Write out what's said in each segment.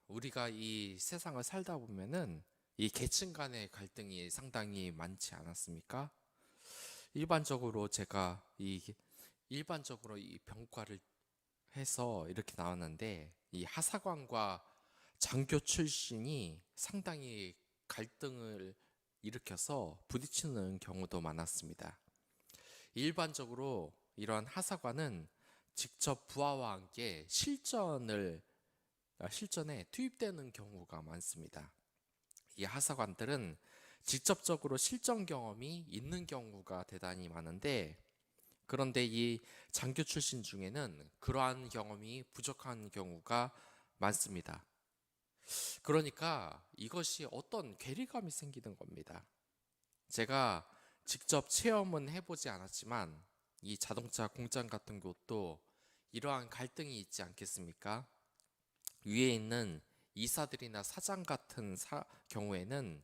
우리가 이 세상을 살다 보면은 이 계층 간의 갈등이 상당히 많지 않았습니까? 일반적으로 제가 일반적으로 이 병과를 해서 이렇게 나왔는데 이 하사관과 장교 출신이 상당히 갈등을 일으켜서 부딪히는 경우도 많았습니다. 일반적으로 이러한 하사관은 직접 부하와 함께 실전에 투입되는 경우가 많습니다. 이 하사관들은 직접적으로 실전 경험이 있는 경우가 대단히 많은데, 그런데 이 장교 출신 중에는 그러한 경험이 부족한 경우가 많습니다. 그러니까 이것이 어떤 괴리감이 생기는 겁니다. 제가 직접 체험은 해보지 않았지만 이 자동차 공장 같은 곳도 이러한 갈등이 있지 않겠습니까? 위에 있는 이사들이나 사장 같은 경우에는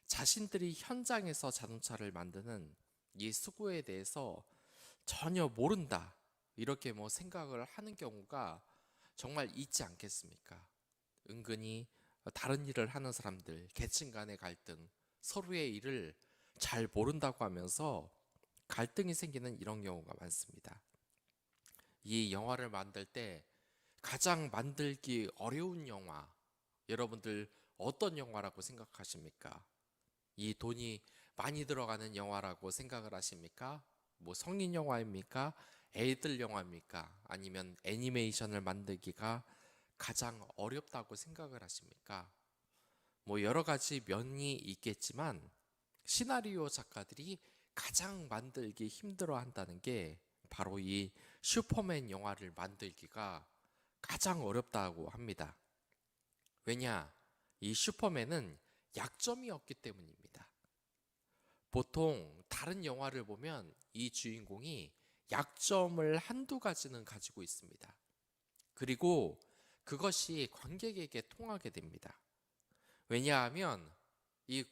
자신들이 현장에서 자동차를 만드는 이 수고에 대해서 전혀 모른다, 이렇게 생각을 하는 경우가 정말 있지 않겠습니까? 은근히 다른 일을 하는 사람들, 계층 간의 갈등, 서로의 일을 잘 모른다고 하면서 갈등이 생기는 이런 경우가 많습니다. 이 영화를 만들 때 가장 만들기 어려운 영화, 여러분들 어떤 영화라고 생각하십니까? 이 돈이 많이 들어가는 영화라고 생각을 하십니까? 성인 영화입니까? 애들 영화입니까? 아니면 애니메이션을 만들기가 가장 어렵다고 생각을 하십니까? 여러 가지 면이 있겠지만 시나리오 작가들이 가장 만들기 힘들어 한다는 게 바로 이 슈퍼맨 영화를 만들기가 가장 어렵다고 합니다. 왜냐? 이 슈퍼맨은 약점이 없기 때문입니다. 보통 다른 영화를 보면 이 주인공이 약점을 한두 가지는 가지고 있습니다. 그리고 그것이 관객에게 통하게 됩니다. 왜냐하면 이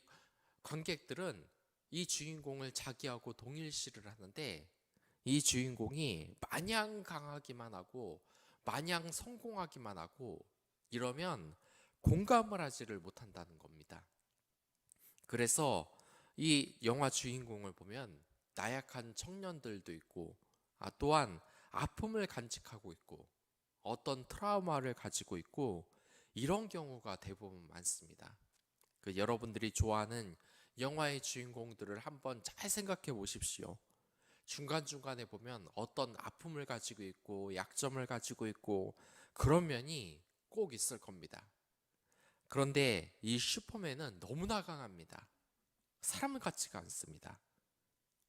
관객들은 이 주인공을 자기하고 동일시를 하는데, 이 주인공이 마냥 강하기만 하고 마냥 성공하기만 하고 이러면 공감을 하지를 못한다는 겁니다. 그래서 이 영화 주인공을 보면 나약한 청년들도 있고, 또한 아픔을 간직하고 있고 어떤 트라우마를 가지고 있고, 이런 경우가 대부분 많습니다. 여러분들이 좋아하는 영화의 주인공들을 한번 잘 생각해 보십시오. 중간중간에 보면 어떤 아픔을 가지고 있고 약점을 가지고 있고 그런 면이 꼭 있을 겁니다. 그런데 이 슈퍼맨은 너무나 강합니다. 사람 같지가 않습니다.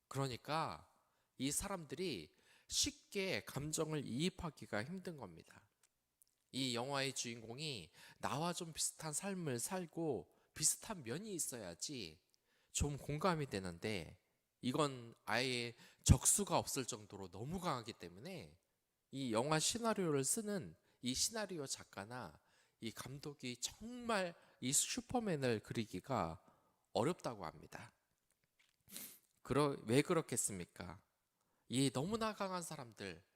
그러니까 이 사람들이 쉽게 감정을 이입하기가 힘든 겁니다. 이 영화의 주인공이 나와 좀 비슷한 삶을 살고 비슷한 면이 있어야지 좀 공감이 되는데, 이건 아예 적수가 없을 정도로 너무 강하기 때문에 이 영화 시나리오를 쓰는 이 시나리오 작가나 이 감독이 정말 이 슈퍼맨을 그리기가 어렵다고 합니다. 왜 그렇겠습니까? 이 너무나 강한 사람들과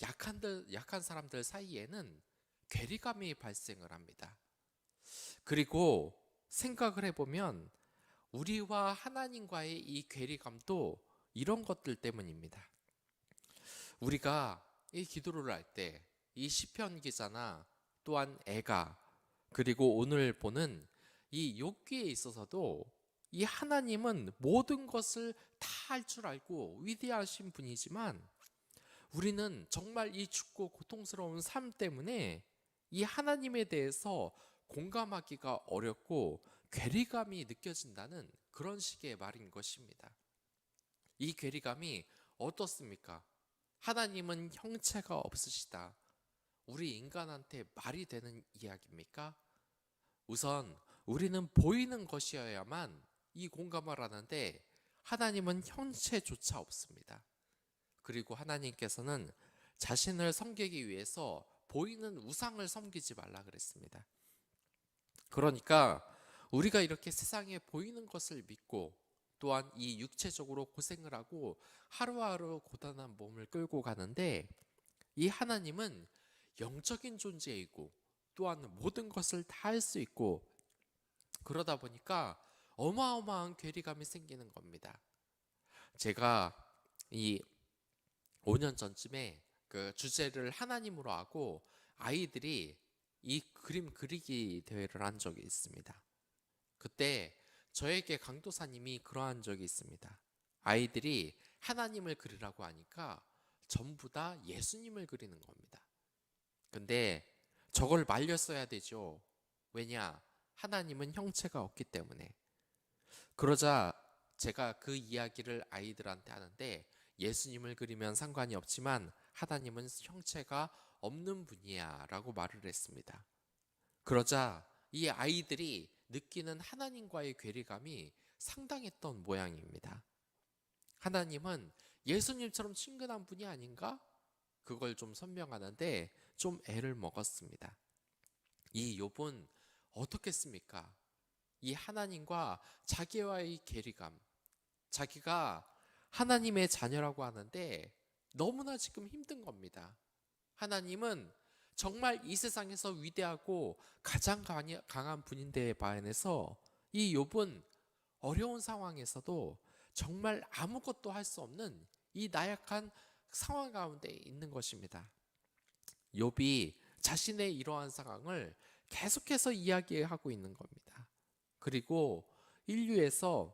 약한 사람들 사이에는 괴리감이 발생을 합니다. 그리고 생각을 해보면 우리와 하나님과의 이 괴리감도 이런 것들 때문입니다. 우리가 이 기도를 할 때 이 시편 기자나 또한 애가, 그리고 오늘 보는 이 욥기에 있어서도 이 하나님은 모든 것을 다 할 줄 알고 위대하신 분이지만, 우리는 정말 이 죽고 고통스러운 삶 때문에 이 하나님에 대해서 공감하기가 어렵고 괴리감이 느껴진다는 그런 식의 말인 것입니다. 이 괴리감이 어떻습니까? 하나님은 형체가 없으시다, 우리 인간한테 말이 되는 이야기입니까? 우선 우리는 보이는 것이어야만 이 공감을 하는데 하나님은 형체조차 없습니다. 그리고 하나님께서는 자신을 섬기기 위해서 보이는 우상을 섬기지 말라 그랬습니다. 그러니까 우리가 이렇게 세상에 보이는 것을 믿고 또한 이 육체적으로 고생을 하고 하루하루 고단한 몸을 끌고 가는데, 이 하나님은 영적인 존재이고 또한 모든 것을 다 할 수 있고 그러다 보니까 어마어마한 괴리감이 생기는 겁니다. 제가 이 5년 전쯤에 그 주제를 하나님으로 하고 아이들이 이 그림 그리기 대회를 한 적이 있습니다. 그때 저에게 강도사님이 그러한 적이 있습니다. 아이들이 하나님을 그리라고 하니까 전부 다 예수님을 그리는 겁니다. 근데 저걸 말렸어야 되죠. 왜냐? 하나님은 형체가 없기 때문에. 그러자 제가 그 이야기를 아이들한테 하는데 예수님을 그리면 상관이 없지만 하나님은 형체가 없는 분이야 라고 말을 했습니다. 그러자 이 아이들이 느끼는 하나님과의 괴리감이 상당했던 모양입니다. 하나님은 예수님처럼 친근한 분이 아닌가? 그걸 좀 설명하는데 좀 애를 먹었습니다. 이 욥은 어떻겠습니까? 이 하나님과 자기와의 괴리감, 자기가 하나님의 자녀라고 하는데 너무나 지금 힘든 겁니다. 하나님은 정말 이 세상에서 위대하고 가장 강한 분인데 반해서 이 욥은 어려운 상황에서도 정말 아무것도 할 수 없는 이 나약한 상황 가운데 있는 것입니다. 욥이 자신의 이러한 상황을 계속해서 이야기하고 있는 겁니다. 그리고 인류에서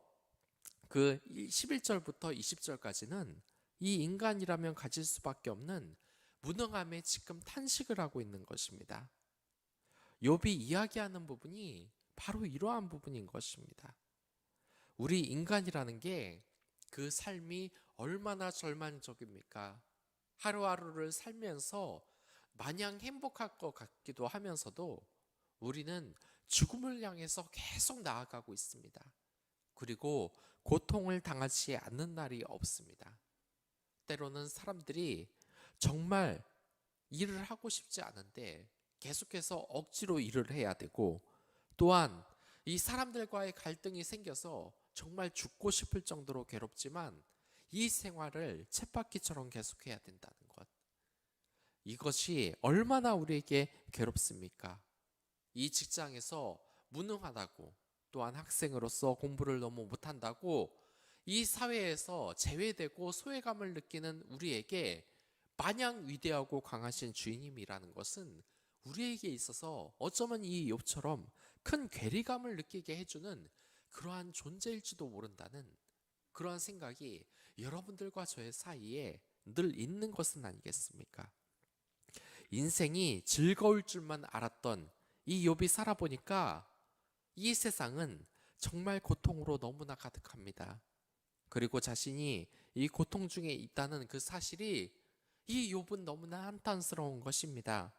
그 11절부터 20절까지는 이 인간이라면 가질 수밖에 없는 무능함에 지금 탄식을 하고 있는 것입니다. 욥이 이야기하는 부분이 바로 이러한 부분인 것입니다. 우리 인간이라는 게 그 삶이 얼마나 절망적입니까? 하루하루를 살면서 마냥 행복할 것 같기도 하면서도 우리는 죽음을 향해서 계속 나아가고 있습니다. 그리고 고통을 당하지 않는 날이 없습니다. 때로는 사람들이 정말 일을 하고 싶지 않은데 계속해서 억지로 일을 해야 되고 또한 이 사람들과의 갈등이 생겨서 정말 죽고 싶을 정도로 괴롭지만 이 생활을 쳇바퀴처럼 계속해야 된다는 것. 이것이 얼마나 우리에게 괴롭습니까? 이 직장에서 무능하다고 또한 학생으로서 공부를 너무 못한다고 이 사회에서 제외되고 소외감을 느끼는 우리에게 마냥 위대하고 강하신 주인님이라는 것은 우리에게 있어서 어쩌면 이 욥처럼 큰 괴리감을 느끼게 해주는 그러한 존재일지도 모른다는 그러한 생각이 여러분들과 저의 사이에 늘 있는 것은 아니겠습니까? 인생이 즐거울 줄만 알았던 이 욥이 살아보니까 이 세상은 정말 고통으로 너무나 가득합니다. 그리고 자신이 이 고통 중에 있다는 그 사실이 이 욥은 너무나 한탄스러운 것입니다.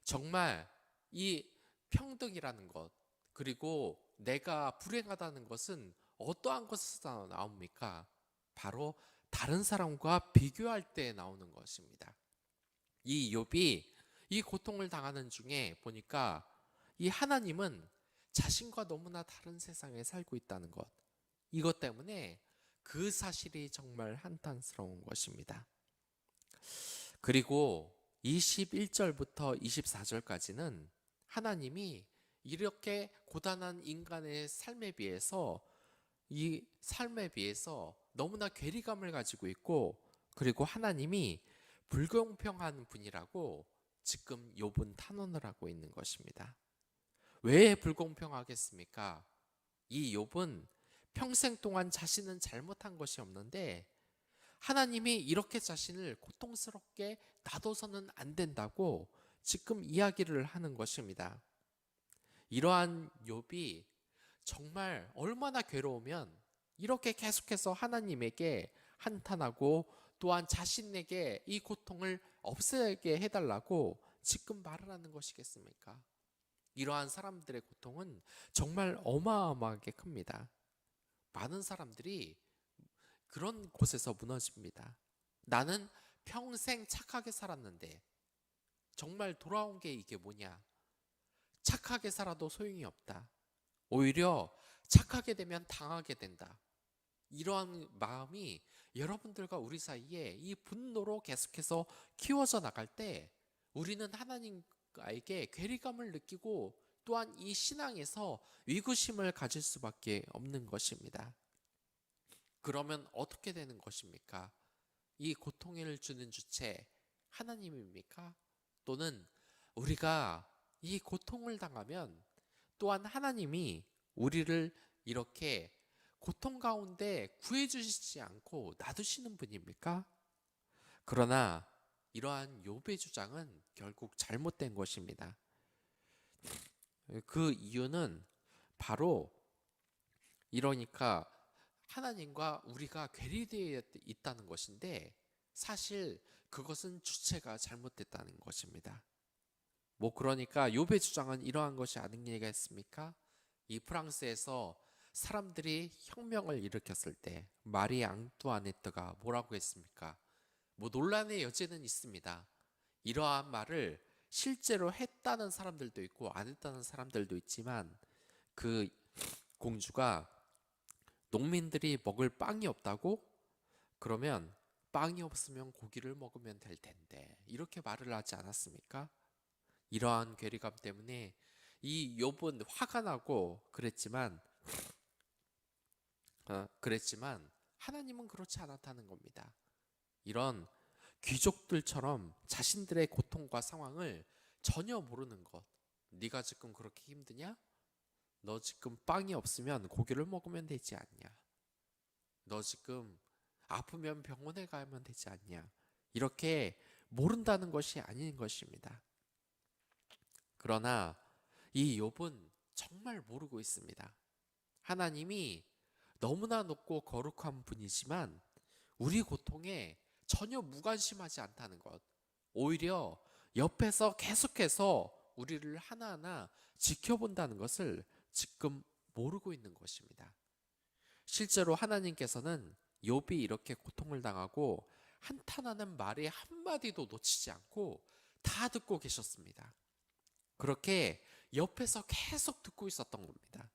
정말 이 평등이라는 것, 그리고 내가 불행하다는 것은 어떠한 것에서 나옵니까? 바로 다른 사람과 비교할 때 나오는 것입니다. 이 욥이 이 고통을 당하는 중에 보니까 이 하나님은 자신과 너무나 다른 세상에 살고 있다는 것, 이것 때문에 그 사실이 정말 한탄스러운 것입니다. 그리고 21절부터 24절까지는 하나님이 이렇게 고단한 인간의 삶에 비해서 이 삶에 비해서 너무나 괴리감을 가지고 있고 그리고 하나님이 불공평한 분이라고 지금 욥은 탄원을 하고 있는 것입니다. 왜 불공평하겠습니까? 이 욥은 평생 동안 자신은 잘못한 것이 없는데 하나님이 이렇게 자신을 고통스럽게 놔둬서는 안 된다고 지금 이야기를 하는 것입니다. 이러한 욥이 정말 얼마나 괴로우면 이렇게 계속해서 하나님에게 한탄하고 또한 자신에게 이 고통을 없애게 해달라고 지금 말을 하는 것이겠습니까? 이러한 사람들의 고통은 정말 어마어마하게 큽니다. 많은 사람들이 그런 곳에서 무너집니다. 나는 평생 착하게 살았는데 정말 돌아온 게 이게 뭐냐? 착하게 살아도 소용이 없다. 오히려 착하게 되면 당하게 된다. 이러한 마음이 여러분들과 우리 사이에 이 분노로 계속해서 키워져 나갈 때 우리는 하나님에게 괴리감을 느끼고 또한 이 신앙에서 위구심을 가질 수밖에 없는 것입니다. 그러면 어떻게 되는 것입니까? 이 고통을 주는 주체 하나님입니까? 또는 우리가 이 고통을 당하면 또한 하나님이 우리를 이렇게 고통 가운데 구해주시지 않고 놔두시는 분입니까? 그러나 이러한 욥의 주장은 결국 잘못된 것입니다. 그 이유는 바로 이러니까 하나님과 우리가 괴리되어 있다는 것인데 사실 그것은 주체가 잘못됐다는 것입니다. 그러니까 욥의 주장은 이러한 것이 아니겠습니까? 이 프랑스에서 사람들이 혁명을 일으켰을 때 마리 앙뚜아네트가 뭐라고 했습니까? 논란의 여지는 있습니다. 이러한 말을 실제로 했다는 사람들도 있고 안 했다는 사람들도 있지만 그 공주가 농민들이 먹을 빵이 없다고? 그러면 빵이 없으면 고기를 먹으면 될 텐데 이렇게 말을 하지 않았습니까? 이러한 괴리감 때문에 이 욥은 화가 나고 그랬지만 하나님은 그렇지 않았다는 겁니다. 이런 귀족들처럼 자신들의 고통과 상황을 전혀 모르는 것. 네가 지금 그렇게 힘드냐? 너 지금 빵이 없으면 고기를 먹으면 되지 않냐? 너 지금 아프면 병원에 가면 되지 않냐? 이렇게 모른다는 것이 아닌 것입니다. 그러나 이 욥은 정말 모르고 있습니다. 하나님이 너무나 높고 거룩한 분이지만 우리 고통에 전혀 무관심하지 않다는 것. 오히려 옆에서 계속해서 우리를 하나하나 지켜본다는 것을 지금 모르고 있는 것입니다. 실제로 하나님께서는 욥이 이렇게 고통을 당하고 한탄하는 말의 한마디도 놓치지 않고 다 듣고 계셨습니다. 그렇게 옆에서 계속 듣고 있었던 겁니다.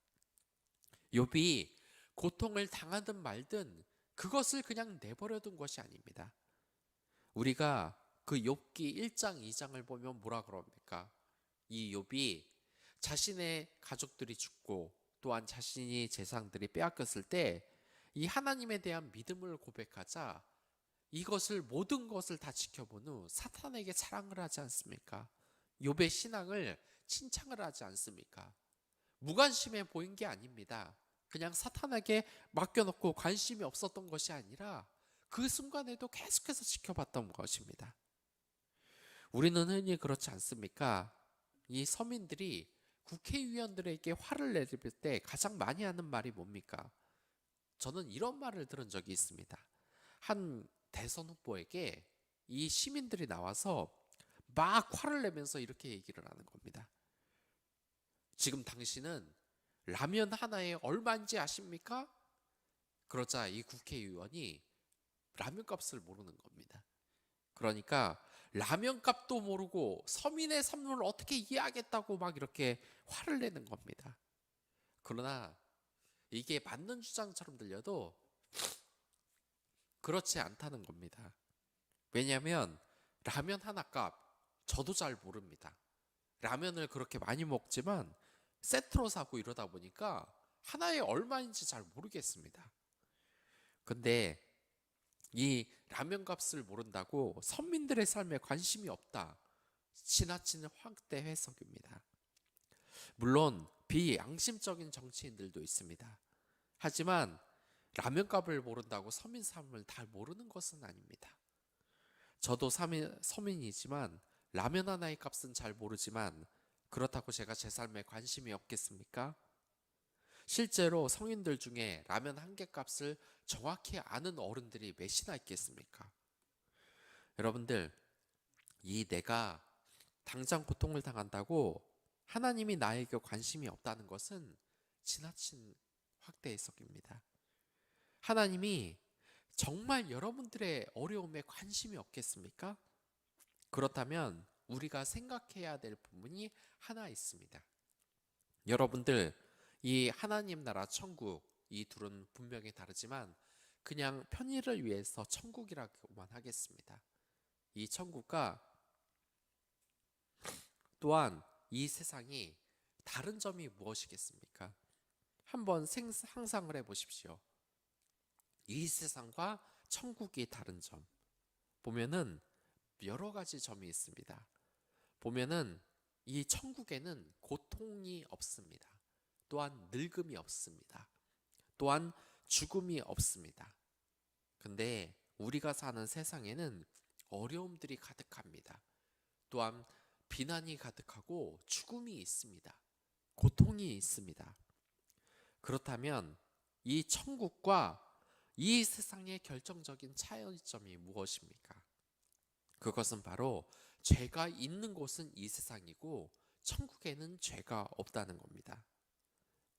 욥이 고통을 당하든 말든 그것을 그냥 내버려둔 것이 아닙니다. 우리가 그 욥기 1장, 2장을 보면 뭐라 그럽니까? 이 욥이 자신의 가족들이 죽고 또한 자신이 재산들이 빼앗겼을 때 이 하나님에 대한 믿음을 고백하자 이것을 모든 것을 다 지켜본 후 사탄에게 자랑을 하지 않습니까? 욥의 신앙을 칭찬을 하지 않습니까? 무관심해 보인 게 아닙니다. 그냥 사탄에게 맡겨놓고 관심이 없었던 것이 아니라 그 순간에도 계속해서 지켜봤던 것입니다. 우리는 흔히 그렇지 않습니까? 이 서민들이 국회의원들에게 화를 내릴 때 가장 많이 하는 말이 뭡니까? 저는 이런 말을 들은 적이 있습니다. 한 대선 후보에게 이 시민들이 나와서 막 화를 내면서 이렇게 얘기를 하는 겁니다. 지금 당신은 라면 하나에 얼마인지 아십니까? 그러자 이 국회의원이 라면 값을 모르는 겁니다. 그러니까 라면 값도 모르고 서민의 삶을 어떻게 이해하겠다고 막 이렇게 화를 내는 겁니다. 그러나 이게 맞는 주장처럼 들려도 그렇지 않다는 겁니다. 왜냐하면 라면 하나 값 저도 잘 모릅니다. 라면을 그렇게 많이 먹지만 세트로 사고 이러다 보니까 하나에 얼마인지 잘 모르겠습니다. 근데 이 라면 값을 모른다고 서민들의 삶에 관심이 없다. 지나친 확대 해석입니다. 물론 비양심적인 정치인들도 있습니다. 하지만 라면 값을 모른다고 서민 삶을 다 모르는 것은 아닙니다. 저도 서민이지만 라면 하나의 값은 잘 모르지만 그렇다고 제가 제 삶에 관심이 없겠습니까? 실제로 성인들 중에 라면 한 개 값을 정확히 아는 어른들이 몇이나 있겠습니까? 여러분들, 이 내가 당장 고통을 당한다고 하나님이 나에게 관심이 없다는 것은 지나친 확대 해석입니다. 하나님이 정말 여러분들의 어려움에 관심이 없겠습니까? 그렇다면 우리가 생각해야 될 부분이 하나 있습니다. 여러분들, 이 하나님 나라 천국, 이 둘은 분명히 다르지만 그냥 편의를 위해서 천국이라고만 하겠습니다. 이 천국과 또한 이 세상이 다른 점이 무엇이겠습니까? 한번 상상을 해보십시오. 이 세상과 천국이 다른 점 보면은 여러 가지 점이 있습니다. 보면은 이 천국에는 고통이 없습니다. 또한 늙음이 없습니다. 또한 죽음이 없습니다. 근데 우리가 사는 세상에는 어려움들이 가득합니다. 또한 비난이 가득하고 죽음이 있습니다. 고통이 있습니다. 그렇다면 이 천국과 이 세상의 결정적인 차이점이 무엇입니까? 그것은 바로 죄가 있는 곳은 이 세상이고 천국에는 죄가 없다는 겁니다.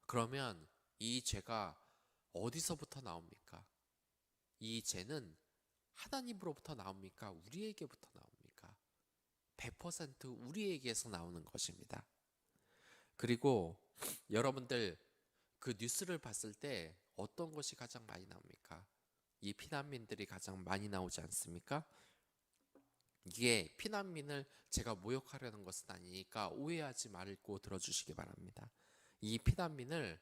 그러면 이 죄가 어디서부터 나옵니까? 이 죄는 하나님으로부터 나옵니까? 우리에게부터 나옵니까? 100% 우리에게서 나오는 것입니다. 그리고 여러분들 그 뉴스를 봤을 때 어떤 것이 가장 많이 나옵니까? 이 피난민들이 가장 많이 나오지 않습니까? 이게 피난민을 제가 모욕하려는 것은 아니니까 오해하지 말고 들어주시기 바랍니다. 이 피난민을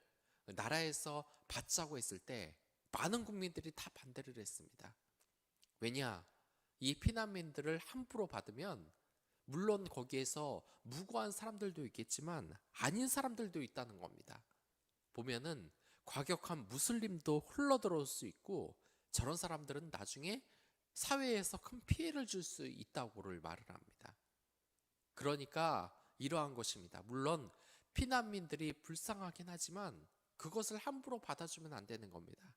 나라에서 받자고 했을 때 많은 국민들이 다 반대를 했습니다. 왜냐? 이 피난민들을 함부로 받으면 물론 거기에서 무고한 사람들도 있겠지만 아닌 사람들도 있다는 겁니다. 보면은 과격한 무슬림도 흘러들어올 수 있고 저런 사람들은 나중에 사회에서 큰 피해를 줄 수 있다고를 말을 합니다. 그러니까 이러한 것입니다. 물론 피난민들이 불쌍하긴 하지만 그것을 함부로 받아주면 안 되는 겁니다.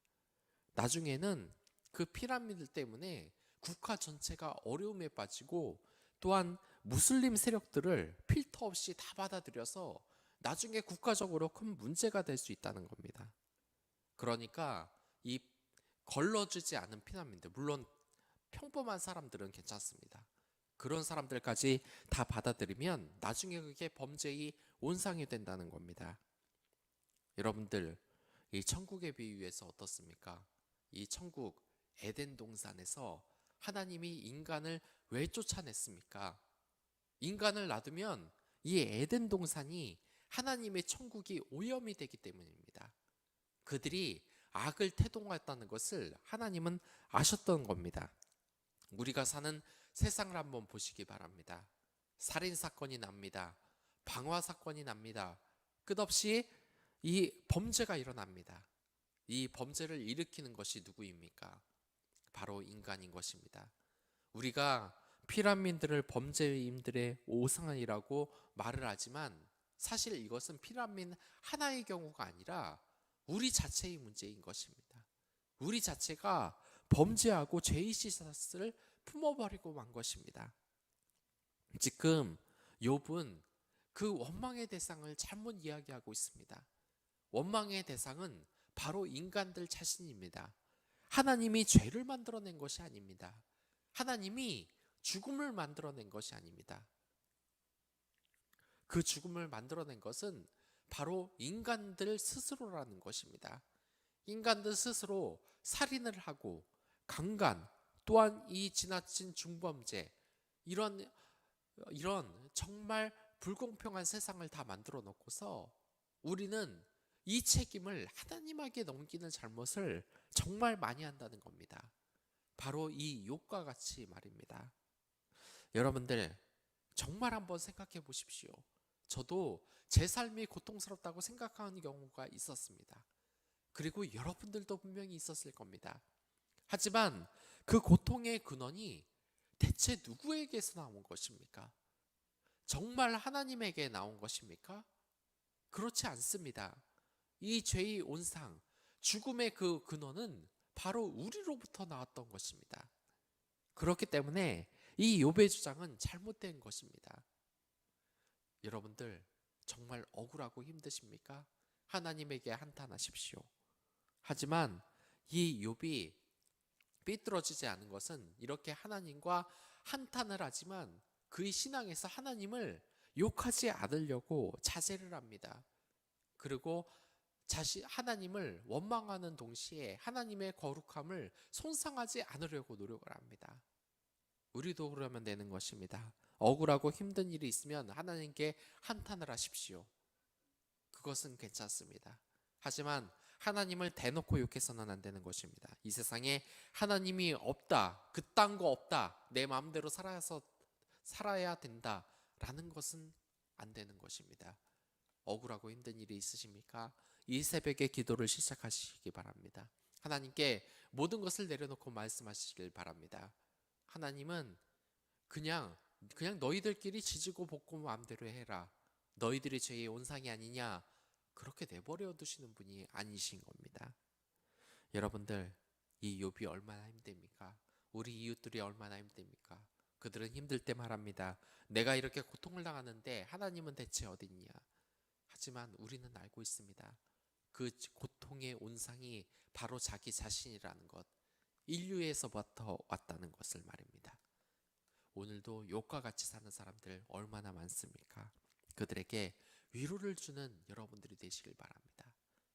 나중에는 그 피난민들 때문에 국가 전체가 어려움에 빠지고 또한 무슬림 세력들을 필터 없이 다 받아들여서 나중에 국가적으로 큰 문제가 될 수 있다는 겁니다. 그러니까 이 걸러주지 않은 피난민들, 물론 평범한 사람들은 괜찮습니다. 그런 사람들까지 다 받아들이면 나중에 그게 범죄의 온상이 된다는 겁니다. 여러분들, 이 천국의 비유에서 어떻습니까? 이 천국 에덴 동산에서 하나님이 인간을 왜 쫓아냈습니까? 인간을 놔두면 이 에덴 동산이 하나님의 천국이 오염이 되기 때문입니다. 그들이 악을 태동했다는 것을 하나님은 아셨던 겁니다. 우리가 사는 세상을 한번 보시기 바랍니다. 살인사건이 납니다. 방화사건이 납니다. 끝없이 이 범죄가 일어납니다. 이 범죄를 일으키는 것이 누구입니까? 바로 인간인 것입니다. 우리가 피란민들을 범죄인들의 오상이라고 말을 하지만 사실 이것은 피란민 하나의 경우가 아니라 우리 자체의 문제인 것입니다. 우리 자체가 범죄하고 죄의 씨앗을 품어버리고 만 것입니다. 지금 욥은 그 원망의 대상을 잘못 이야기하고 있습니다. 원망의 대상은 바로 인간들 자신입니다. 하나님이 죄를 만들어낸 것이 아닙니다. 하나님이 죽음을 만들어낸 것이 아닙니다. 그 죽음을 만들어낸 것은 바로 인간들 스스로라는 것입니다. 인간들 스스로 살인을 하고 강간, 또한 이 지나친 중범죄, 이런 정말 불공평한 세상을 다 만들어 놓고서 우리는 이 책임을 하나님에게 넘기는 잘못을 정말 많이 한다는 겁니다. 바로 이 욥과 같이 말입니다. 여러분들 정말 한번 생각해 보십시오. 저도 제 삶이 고통스럽다고 생각하는 경우가 있었습니다. 그리고 여러분들도 분명히 있었을 겁니다. 하지만 그 고통의 근원이 대체 누구에게서 나온 것입니까? 정말 하나님에게 나온 것입니까? 그렇지 않습니다. 이 죄의 온상, 죽음의 그 근원은 바로 우리로부터 나왔던 것입니다. 그렇기 때문에 이 욥의 주장은 잘못된 것입니다. 여러분들 정말 억울하고 힘드십니까? 하나님에게 한탄하십시오. 하지만 이 욥이 삐뚤어지지 않은 것은 이렇게 하나님과 한탄을 하지만 그의 신앙에서 하나님을 욕하지 않으려고 자제를 합니다. 그리고 하나님을 원망하는 동시에 하나님의 거룩함을 손상하지 않으려고 노력을 합니다. 우리도 그러면 되는 것입니다. 억울하고 힘든 일이 있으면 하나님께 한탄을 하십시오. 그것은 괜찮습니다. 하지만 하나님을 대놓고 욕해서는 안 되는 것입니다. 이 세상에 하나님이 없다, 그딴 거 없다, 내 마음대로 살아야 된다라는 것은 안 되는 것입니다. 억울하고 힘든 일이 있으십니까? 이 새벽에 기도를 시작하시기 바랍니다. 하나님께 모든 것을 내려놓고 말씀하시길 바랍니다. 하나님은 그냥 너희들끼리 지지고 볶고 마음대로 해라. 너희들이 죄의 온상이 아니냐? 그렇게 내버려 두시는 분이 아니신 겁니다. 여러분들, 이 욥이 얼마나 힘듭니까? 우리 이웃들이 얼마나 힘듭니까? 그들은 힘들 때 말합니다. 내가 이렇게 고통을 당하는데 하나님은 대체 어디 있냐? 하지만 우리는 알고 있습니다. 그 고통의 온상이 바로 자기 자신이라는 것, 인류에서부터 왔다는 것을 말입니다. 오늘도 욥과 같이 사는 사람들 얼마나 많습니까? 그들에게 위로를 주는 여러분들이 되시길 바랍니다.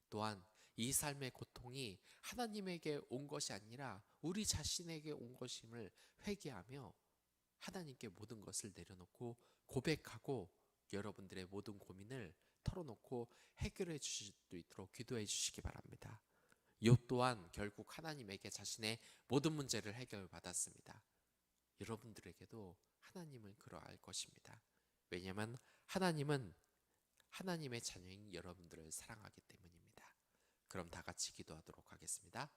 또한 이 삶의 고통이 하나님에게 온 것이 아니라 우리 자신에게 온 것임을 회개하며 하나님께 모든 것을 내려놓고 고백하고 여러분들의 모든 고민을 털어놓고 해결해 주실 수 있도록 기도해 주시기 바랍니다. 욥 또한 결국 하나님에게 자신의 모든 문제를 해결받았습니다. 여러분들에게도 하나님을 그러할 것입니다. 왜냐하면 하나님은 하나님의 자녀인 여러분들을 사랑하기 때문입니다. 그럼 다 같이 기도하도록 하겠습니다.